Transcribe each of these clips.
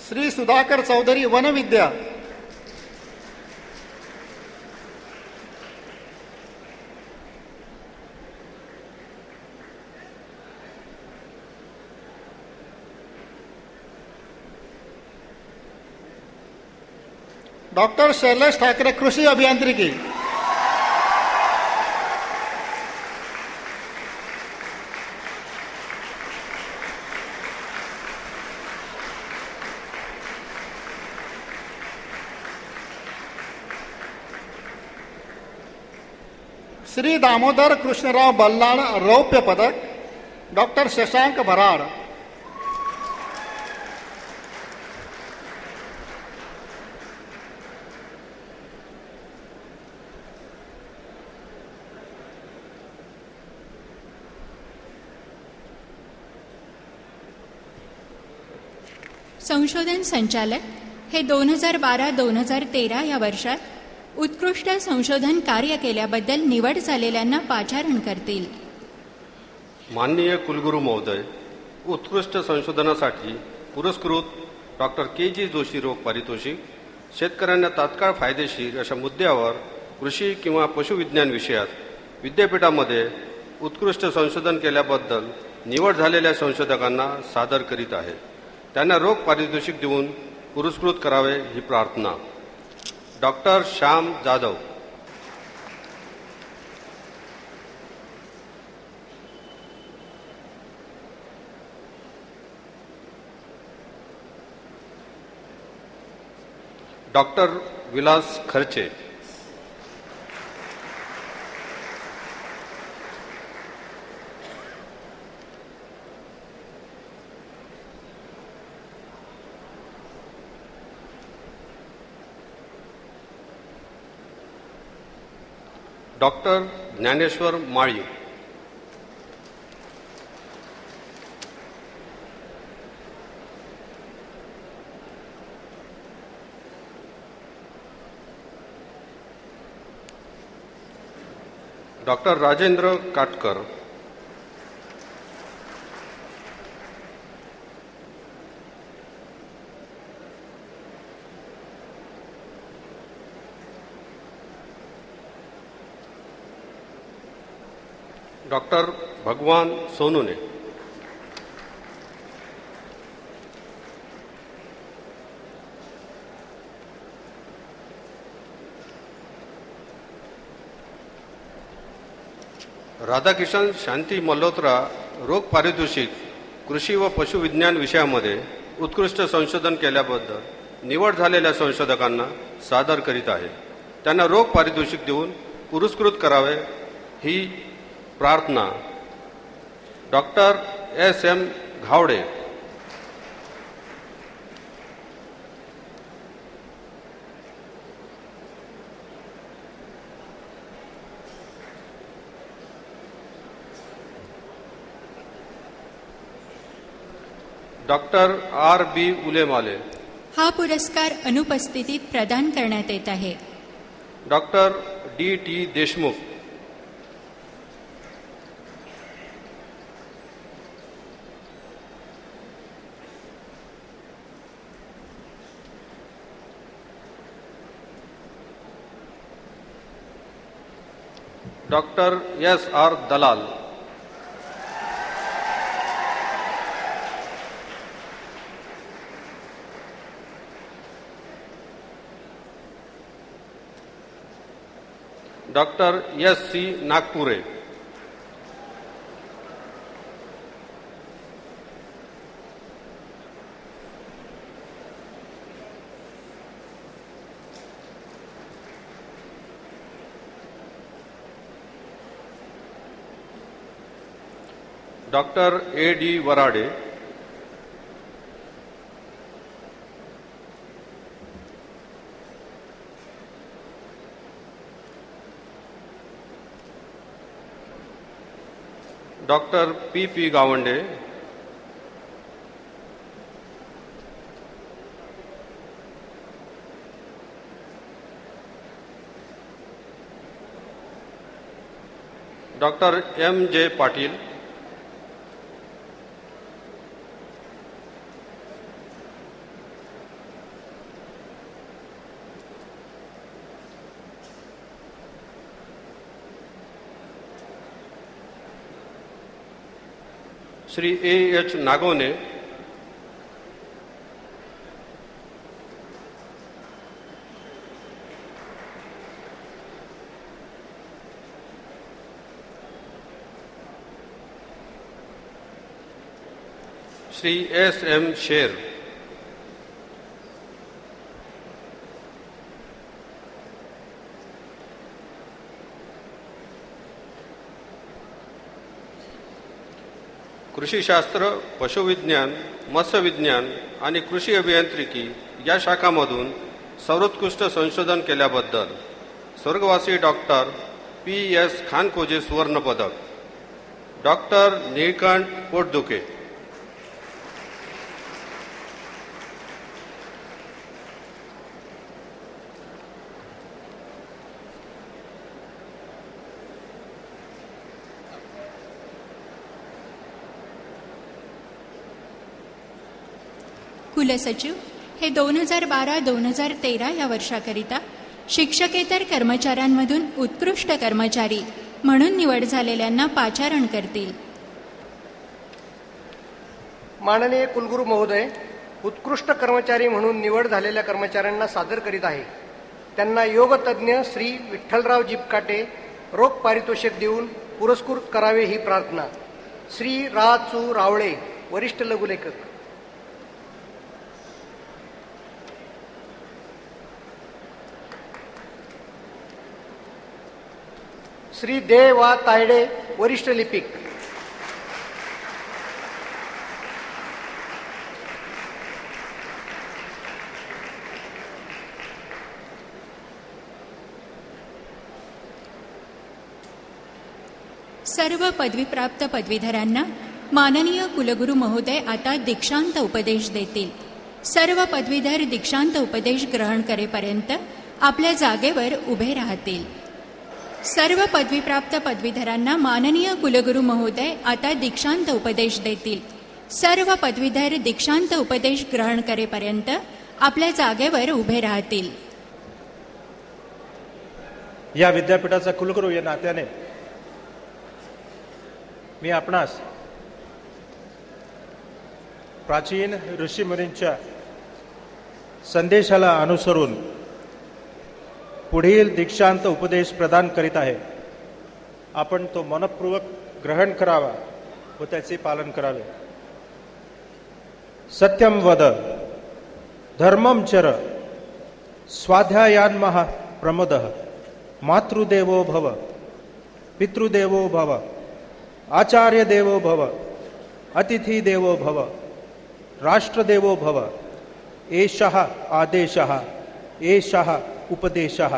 Shri Sudhakar Chaudhary वनविद्या, doctor Shailesh Thackeray कृषी अभियांत्रिकी, श्री दामोदर कृष्णराव बल्लाळ रौप्य पदक, डॉक्टर शशांक भराड, संशोधन संचालक हे 2012-2013 या वर्षात उत्कृष्ट संशोधन कार्य केल्याबद्दल निवड झालेल्यांना पाचारण करतील. माननीय कुलगुरू महोदय, उत्कृष्ट संशोधनासाठी पुरस्कृत डॉक्टर के.जी. जोशी रोग पारितोषिक शेतकऱ्यांना तात्काळ फायदेशीर अशा मुद्द्यावर कृषी किंवा पशुविज्ञान विषयात विद्यापीठामध्ये उत्कृष्ट संशोधन केल्याबद्दल निवड झालेल्या संशोधकांना सादर करीत आहे. त्यांना रोग पारितोषिक देऊन पुरस्कृत करावे ही प्रार्थना. डॉक्टर श्याम जाधव, डॉक्टर विलास खर्चे, डॉक्टर ज्ञानेश्वर माळी, डॉक्टर राजेंद्र काटकर, डॉक्टर भगवान सोनुने, राधाकिशन शांती मल्होत्रा रोग पारितोषिक कृषी व पशुविज्ञान विषयामध्ये उत्कृष्ट संशोधन केल्याबद्दल निवड झालेल्या संशोधकांना सादर करीत आहे. त्यांना रोग पारितोषिक देऊन पुरस्कृत करावे ही प्रार्थना. Doctor S.M. Ghawade, doctor R.B. Ulemale. हा पुरस्कार अनुपस्थितीत प्रदान करण्यात येत आहे. Doctor D.T. Deshmukh, doctor S.R. Dalal, doctor S.C. Nagpure, doctor A.D. Warade, doctor P.P. Gawande, doctor M.J. Patil, Shri A.H. Nagwane, Shri S.M. Sher, कृषीशास्त्र, पशुविज्ञान, मत्स्यविज्ञान आणि कृषी अभियांत्रिकी या शाखांमधून सर्वोत्कृष्ट संशोधन केल्याबद्दल स्वर्गवासी डॉक्टर P.S. खानकोजे सुवर्ण पदक, डॉक्टर निळकंठ पोटदुखे, कुलसचिव हे 2012-2013 या वर्षाकरिता शिक्षकेतर कर्मचाऱ्यांमधून उत्कृष्ट कर्मचारी म्हणून निवड झालेल्यांना पाचारण करतील. माननीय कुलगुरू महोदय, उत्कृष्ट कर्मचारी म्हणून निवड झालेल्या कर्मचाऱ्यांना सादर करीत आहे. त्यांना योगतज्ञ श्री विठ्ठलराव जिपकाटे रोख पारितोषिक देऊन पुरस्कृत करावे ही प्रार्थना. श्री रा चू रावळे, वरिष्ठ लघुलेखक. श्री दे वा तायडे, वरिष्ठ लिपिक. सर्व पदवीप्राप्त पदवीधरांना माननीय कुलगुरू महोदय आता दीक्षांत उपदेश देतील. सर्व पदवीधर दीक्षांत उपदेश ग्रहण करेपर्यंत आपल्या जागेवर उभे राहतील. सर्व पदवीप्राप्त पदवीधरांना माननीय कुलगुरू महोदय आता दीक्षांत उपदेश देतील. सर्व पदवीधर दीक्षांत उपदेश ग्रहण करेपर्यंत आपल्या जागेवर उभे राहतील. या विद्यापीठाचा कुलगुरू या नात्याने मी आपणास प्राचीन ऋषीमुनींच्या संदेशाला अनुसरून पुढील दीक्षांत उपदेश प्रदान करीत आहे. आपण तो मनपूर्वक ग्रहण करावा व त्याचे पालन करावे. सत्यम वद, धर्मम चर, स्वाध्यायान्मः प्रमदः, मातृदेवो भव, पितृदेवो भव, आचार्य देवो भव, अतिथि देवो भव, राष्ट्रदेवो भव. एषः आदेशः, एषः उपदेशः,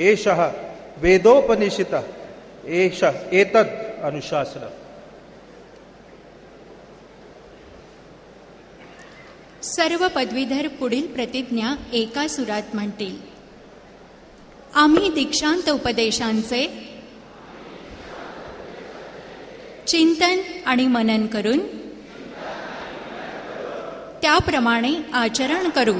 एषः वेदोपनिषदः, एतद् अनुशासन. सर्व पदवीधर पुढील प्रतिज्ञा एका सुरात म्हणतील. आम्ही दीक्षांत उपदेशांचे चिंतन आणि मनन करून त्याप्रमाणे आचरण करू.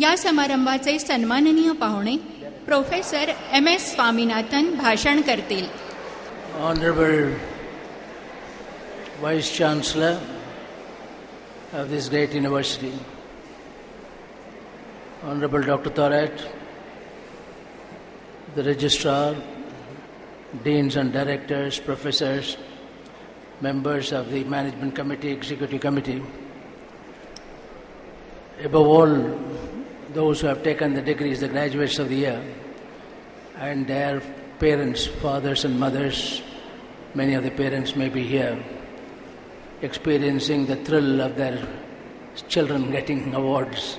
या समारंभाचे सन्माननीय पाहुणे प्रोफेसर M.S. स्वामीनाथन भाषण करतील. Honorable Vice Chancellor of this great university, Honorable Dr. Thorat, the Registrar, Deans and Directors, Professors, members of the Management Committee, Executive Committee, above all, those who have taken the degrees, the graduates of the year, and their parents, fathers and mothers. Many of the parents may be here, experiencing the thrill of their children getting awards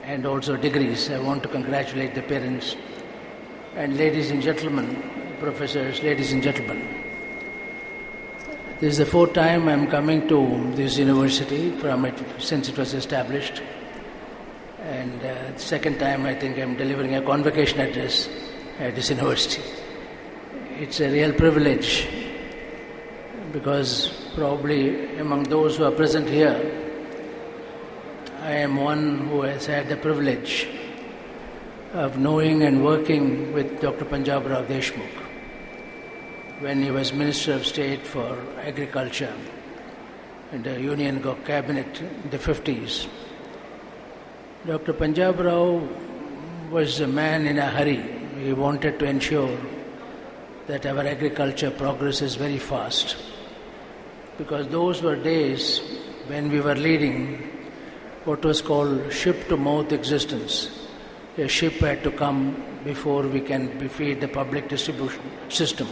and also degrees. I want to congratulate the parents. And ladies and gentlemen, professors, ladies and gentlemen, this is the fourth time I'm coming to this university since it was established. And the second time I think I'm delivering a convocation address at this university. It's a real privilege because probably among those who are present here, I am one who has had the privilege of knowing and working with Dr. Punjab Rao Deshmukh. when he was Minister of State for Agriculture in the Union Cabinet in the 50s. Dr. Punjab Rao was a man in a hurry. He wanted to ensure that our agriculture progresses very fast, because those were days when we were leading what was called ship-to-mouth existence. A ship had to come before we can feed the public distribution system.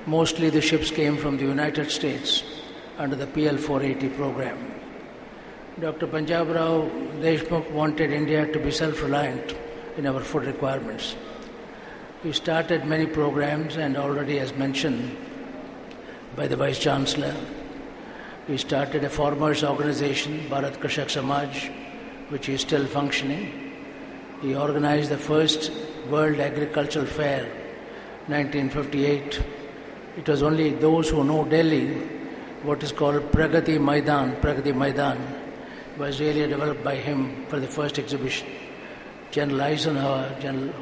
Mostly the ships came from the United States under the PL 480 program. Dr. Punjab Rao Deshmukh wanted India to be self-reliant in our food requirements. He started many programs, and already as mentioned by the Vice Chancellor, he started a farmers' organization, Bharat Krishak Samaj, which is still functioning. He organized the first World Agricultural Fair, 1958. It was only those who know Delhi, what is called Pragati Maidan was really developed by him for the first exhibition. General Eisenhower,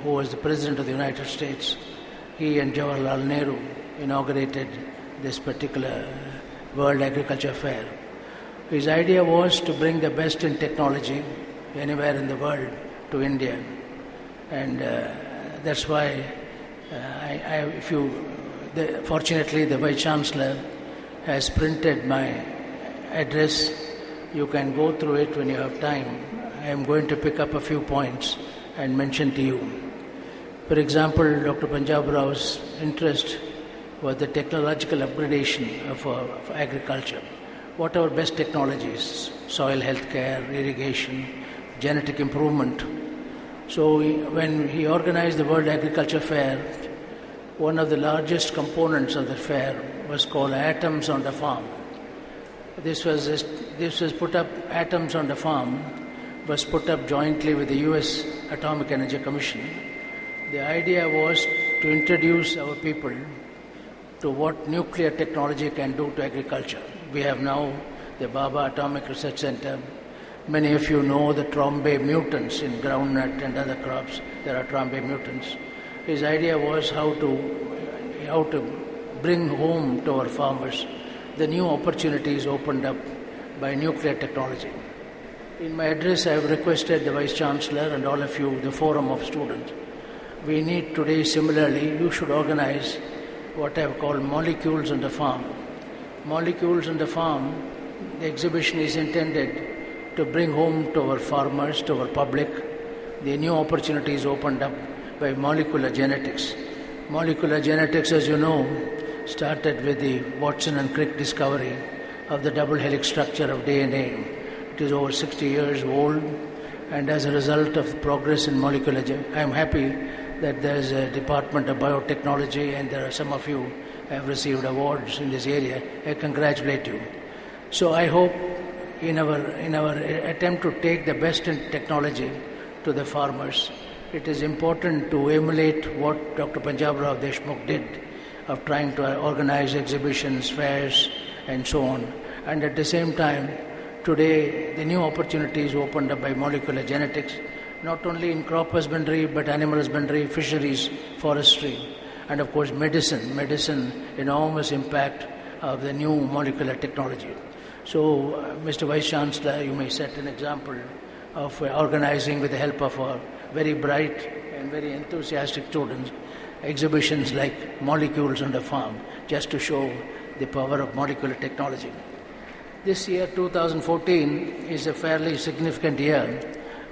who was the President of the United States, he and Jawaharlal Nehru inaugurated this particular World Agriculture Fair. His idea was to bring the best in technology anywhere in the world to India, and that's why fortunately the Vice Chancellor has printed my address. You can go through it when you have time. I am going to pick up a few points and mention to you. For example, Dr. Punjab Rao's interest was the technological upgradation of agriculture. What are our best technologies? Soil health care, irrigation, genetic improvement. So when he organized the World Agriculture Fair, one of the largest components of the fair was called Atoms on the Farm. This was put up, Atoms on the Farm was put up jointly with the US Atomic Energy Commission. The idea was to introduce our people to what nuclear technology can do to agriculture. We have now the Baba Atomic Research Center. Many of you know the Trombe mutants in groundnut and other crops. There are Trombe mutants. His idea was how to bring home to our farmers the new opportunities opened up by nuclear technology. In my address, I have requested the Vice Chancellor and all of you, the forum of students, we need today, similarly, you should organize what I have called Molecules on the Farm. Molecules on the Farm, the exhibition is intended to bring home to our farmers, to our public, the new opportunities opened up by molecular genetics. Molecular genetics, as you know, started with the Watson and Crick discovery of the double helix structure of DNA. It is over 60 years old, and as a result of progress in molecular genetics, I am happy that there is a Department of Biotechnology, and there are some of you have received awards in this area. I congratulate you. So I hope in our attempt to take the best in technology to the farmers, it is important to emulate what Dr. Punjab Rao Deshmukh did of trying to organize exhibitions, fairs, and so on. And at the same time, today, the new opportunities opened up by molecular genetics, not only in crop husbandry, but animal husbandry, fisheries, forestry, and of course medicine, enormous impact of the new molecular technology. So, Mr. Vice Chancellor, you may set an example of organizing, with the help of our very bright and very enthusiastic students, exhibitions like Molecules on the Farm, just to show the power of molecular technology. This year, 2014, is a fairly significant year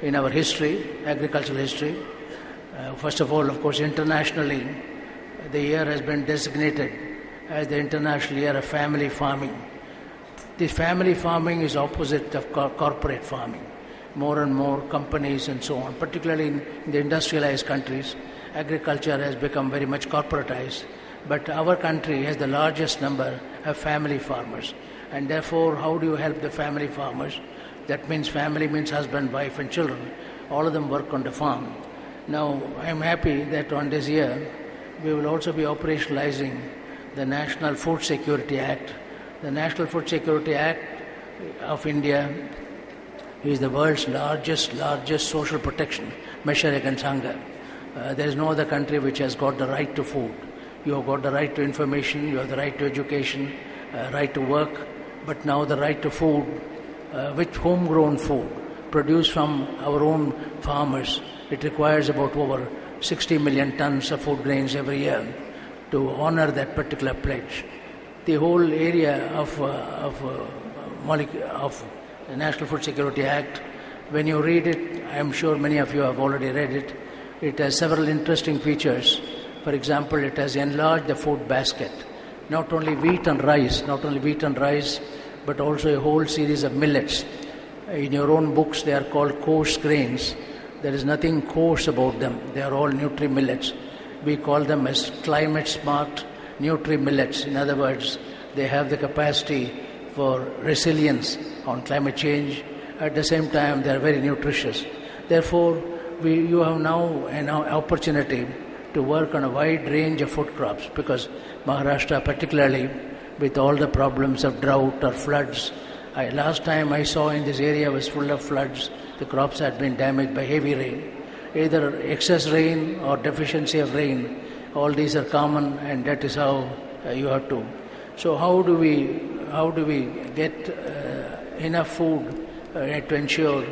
in our history, agricultural history. First of all, of course, internationally, the year has been designated as the International Year of Family Farming. The family farming is opposite of corporate farming. More and more companies and so on, particularly in the industrialized countries, agriculture has become very much corporatized. But our country has the largest number of family farmers. And therefore, how do you help the family farmers? That means family means husband, wife, and children. All of them work on the farm. Now, I am happy that on this year, we will also be operationalizing the National Food Security Act. The National Food Security Act of India is the world's largest social protection measure against hunger. There is no other country which has got the right to food. You have got the right to information, you have the right to education, right to work, but now the right to food, which homegrown food produced from our own farmers. It requires about over 60 million tons of food grains every year to honor that particular pledge. The whole area of the National Food Security Act, when you read it, I am sure many of you have already read it, it has several interesting features. For example, it has enlarged the food basket. Not only wheat and rice, but also a whole series of millets. In your own books, they are called coarse grains. There is nothing coarse about them. They are all nutri-millets. We call them as climate-smart nutri-millets. In other words, they have the capacity for resilience on climate change. At the same time, they are very nutritious. Therefore, you have now an opportunity to work on a wide range of food crops, because Maharashtra, particularly with all the problems of drought or floods, last time I saw in this area was full of floods. The crops had been damaged by heavy rain, either excess rain or deficiency of rain. All these are common, and that is how you have to. So how do we get enough food to ensure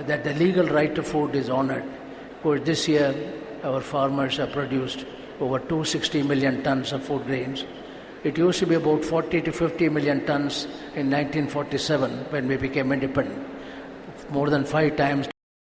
that the legal right to food is honored? Of course, this year our farmers have produced over 260 million tons of food grains. It used to be about 40 to 50 million tons in 1947 when we became independent. More than 5 times